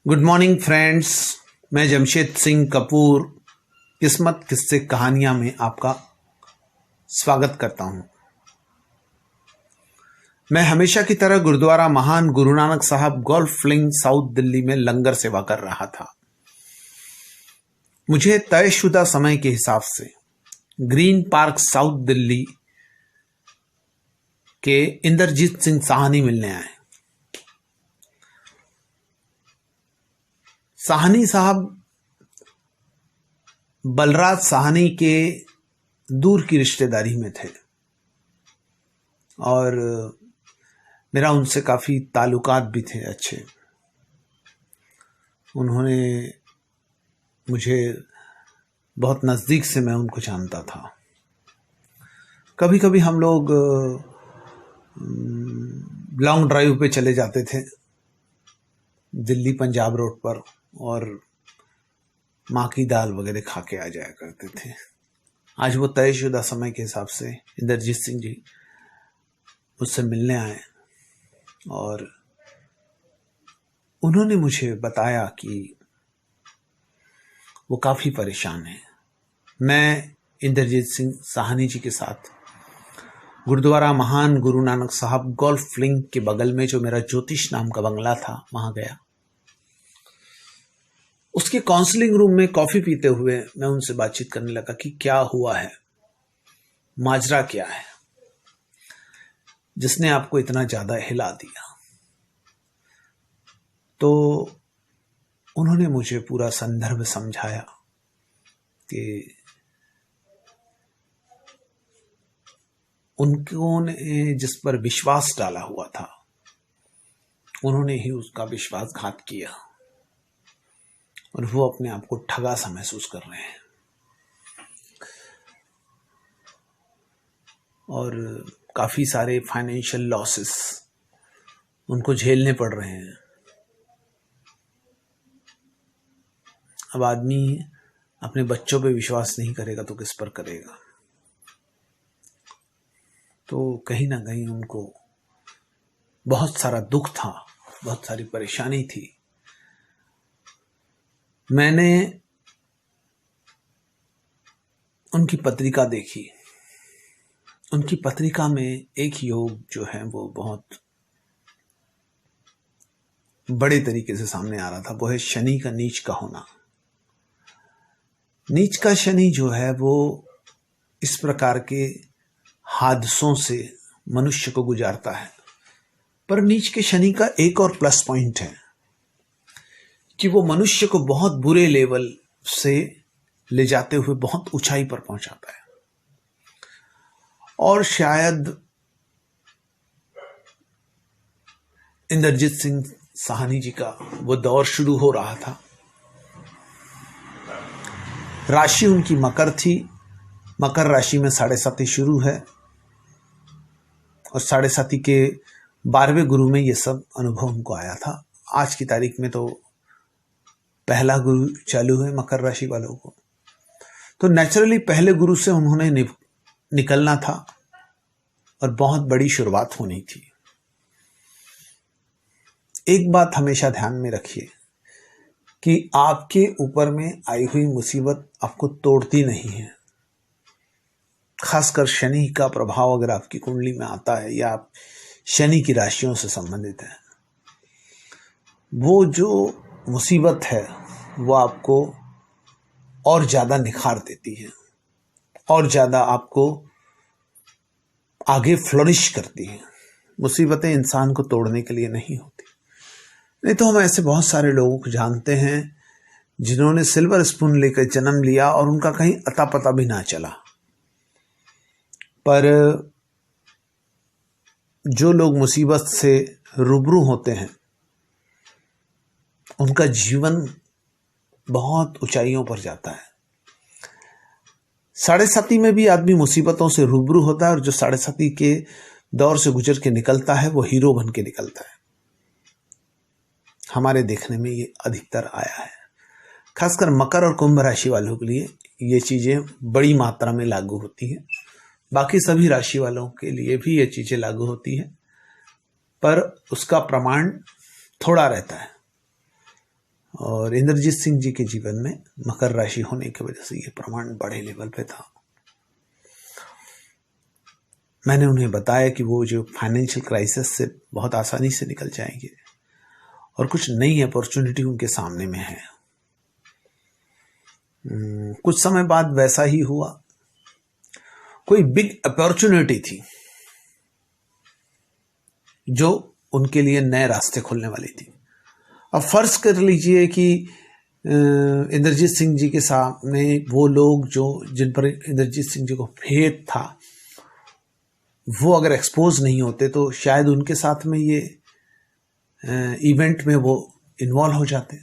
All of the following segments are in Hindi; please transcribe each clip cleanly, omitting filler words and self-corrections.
Good morning friends. मैं जमशेद सिंह कपूर किस्मत किस्से कहानियां में आपका स्वागत करता हूं। मैं हमेशा की तरह गुरुद्वारा महान गुरु नानक साहब गोल्फ लिंक साउथ दिल्ली में लंगर सेवा कर रहा था। मुझे तयशुदा समय के हिसाब से ग्रीन पार्क साउथ दिल्ली के इंद्रजीत सिंह साहनी मिलने आए। साहनी साहब बलराज साहनी के दूर की रिश्तेदारी में थे और मेरा उनसे काफ़ी ताल्लुकात भी थे अच्छे। उन्होंने मुझे बहुत नज़दीक से मैं उनको जानता था। कभी कभी हम लोग लॉन्ग ड्राइव पे चले जाते थे दिल्ली पंजाब रोड पर और माँ की दाल वगैरह खा के आ जाया करते थे। आज वो तयशुदा समय के हिसाब से इंद्रजीत सिंह जी मुझसे मिलने आए और उन्होंने मुझे बताया कि वो काफ़ी परेशान हैं। मैं इंद्रजीत सिंह साहनी जी के साथ गुरुद्वारा महान गुरु नानक साहब गोल्फ लिंक के बगल में जो मेरा ज्योतिष नाम का बंगला था वहाँ गया। उसके काउंसलिंग रूम में कॉफ़ी पीते हुए मैं उनसे बातचीत करने लगा कि क्या हुआ है, माजरा क्या है जिसने आपको इतना ज़्यादा हिला दिया। तो उन्होंने मुझे पूरा संदर्भ समझाया कि उन्होंने जिस पर विश्वास डाला हुआ था उन्होंने ही उसका विश्वासघात किया और वो अपने आप को ठगा सा महसूस कर रहे हैं और काफ़ी सारे फाइनेंशियल लॉसेस उनको झेलने पड़ रहे हैं। अब आदमी अपने बच्चों पे विश्वास नहीं करेगा तो किस पर करेगा। तो कहीं ना कहीं उनको बहुत सारा दुख था, बहुत सारी परेशानी थी। मैंने उनकी पत्रिका देखी। उनकी पत्रिका में एक योग जो है वो बहुत बड़े तरीके से सामने आ रहा था। वो है शनि का नीच का होना। नीच का शनि जो है वो इस प्रकार के हादसों से मनुष्य को गुजारता है। पर नीच के शनि का एक और प्लस पॉइंट है कि वो मनुष्य को बहुत बुरे लेवल से ले जाते हुए बहुत ऊंचाई पर पहुंचाता है। और शायद इंद्रजीत सिंह साहनी जी का वो दौर शुरू हो रहा था। राशि उनकी मकर थी। मकर राशि में 7.5 शुरू है और 7.5 के 12वें गुरु में ये सब अनुभव उनको आया था। आज की तारीख में तो पहला गुरु चालू है मकर राशि वालों को। तो नेचुरली पहले गुरु से उन्होंने निकलना था और बहुत बड़ी शुरुआत होनी थी। एक बात हमेशा ध्यान में रखिए कि आपके ऊपर में आई हुई मुसीबत आपको तोड़ती नहीं है। खासकर शनि का प्रभाव अगर आपकी कुंडली में आता है या आप शनि की राशियों से संबंधित है, वो जो मुसीबत है वो आपको और ज़्यादा निखार देती है और ज़्यादा आपको आगे फ्लोरिश करती है। मुसीबतें इंसान को तोड़ने के लिए नहीं होती। नहीं तो हम ऐसे बहुत सारे लोगों को जानते हैं जिन्होंने सिल्वर स्पून लेकर जन्म लिया और उनका कहीं अता पता भी ना चला। पर जो लोग मुसीबत से रूबरू होते हैं उनका जीवन बहुत ऊंचाइयों पर जाता है। 7.5 में भी आदमी मुसीबतों से रूबरू होता है और जो 7.5 के दौर से गुजर के निकलता है वो हीरो बन के निकलता है। हमारे देखने में ये अधिकतर आया है। खासकर मकर और कुंभ राशि वालों के लिए ये चीज़ें बड़ी मात्रा में लागू होती हैं। बाकी सभी राशि वालों के लिए भी ये चीज़ें लागू होती हैं पर उसका प्रमाण थोड़ा रहता है। और इंद्रजीत सिंह जी के जीवन में मकर राशि होने की वजह से ये प्रमाण बड़े लेवल पे था। मैंने उन्हें बताया कि वो जो फाइनेंशियल क्राइसिस से बहुत आसानी से निकल जाएंगे और कुछ नई अपॉर्चुनिटी उनके सामने में है। कुछ समय बाद वैसा ही हुआ। कोई बिग अपॉर्चुनिटी थी जो उनके लिए नए रास्ते खोलने वाली थी। अब फर्ज कर लीजिए कि इंद्रजीत सिंह जी के सामने वो लोग जो जिन पर इंद्रजीत सिंह जी को फेथ था वो अगर एक्सपोज नहीं होते तो शायद उनके साथ में ये इवेंट में वो इन्वॉल्व हो जाते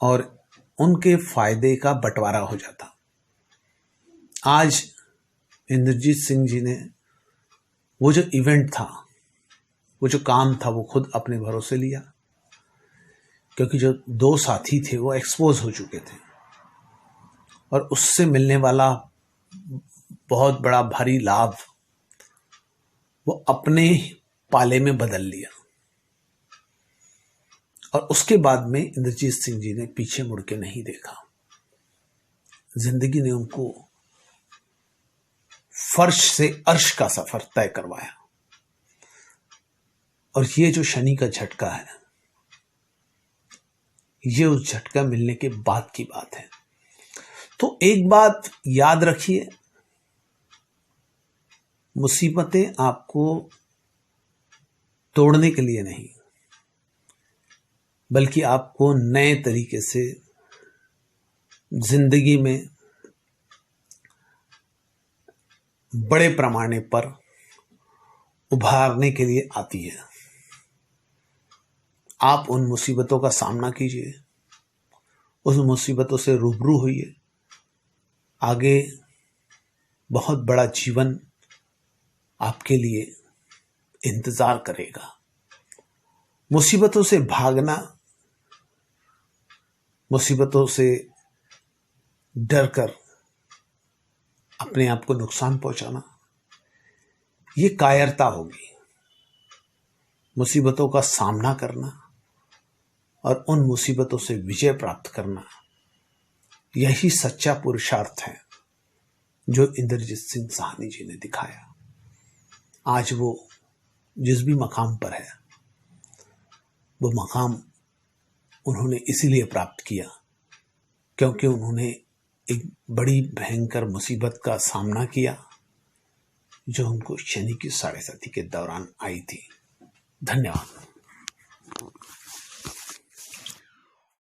और उनके फायदे का बंटवारा हो जाता। आज इंद्रजीत सिंह जी ने वो जो इवेंट था, वो जो काम था, वो खुद अपने भरोसे लिया, क्योंकि जो दो साथी थे वो एक्सपोज हो चुके थे और उससे मिलने वाला बहुत बड़ा भारी लाभ वो अपने पाले में बदल लिया। और उसके बाद में इंद्रजीत सिंह जी ने पीछे मुड़ के नहीं देखा। जिंदगी ने उनको फर्श से अर्श का सफर तय करवाया। और ये जो शनि का झटका है, ये उस झटका मिलने के बाद की बात है। तो एक बात याद रखिए, मुसीबतें आपको तोड़ने के लिए नहीं, बल्कि आपको नए तरीके से जिंदगी में बड़े पैमाने पर उभारने के लिए आती है। आप उन मुसीबतों का सामना कीजिए, उस मुसीबतों से रूबरू होइए। आगे बहुत बड़ा जीवन आपके लिए इंतजार करेगा। मुसीबतों से भागना, मुसीबतों से डरकर अपने आप को नुकसान पहुंचाना, ये कायरता होगी। मुसीबतों का सामना करना और उन मुसीबतों से विजय प्राप्त करना, यही सच्चा पुरुषार्थ है जो इंद्रजीत सिंह साहनी जी ने दिखाया। आज वो जिस भी मकाम पर है, वो मकाम उन्होंने इसीलिए प्राप्त किया क्योंकि उन्होंने एक बड़ी भयंकर मुसीबत का सामना किया जो उनको शनि की 7.5 के दौरान आई थी। धन्यवाद।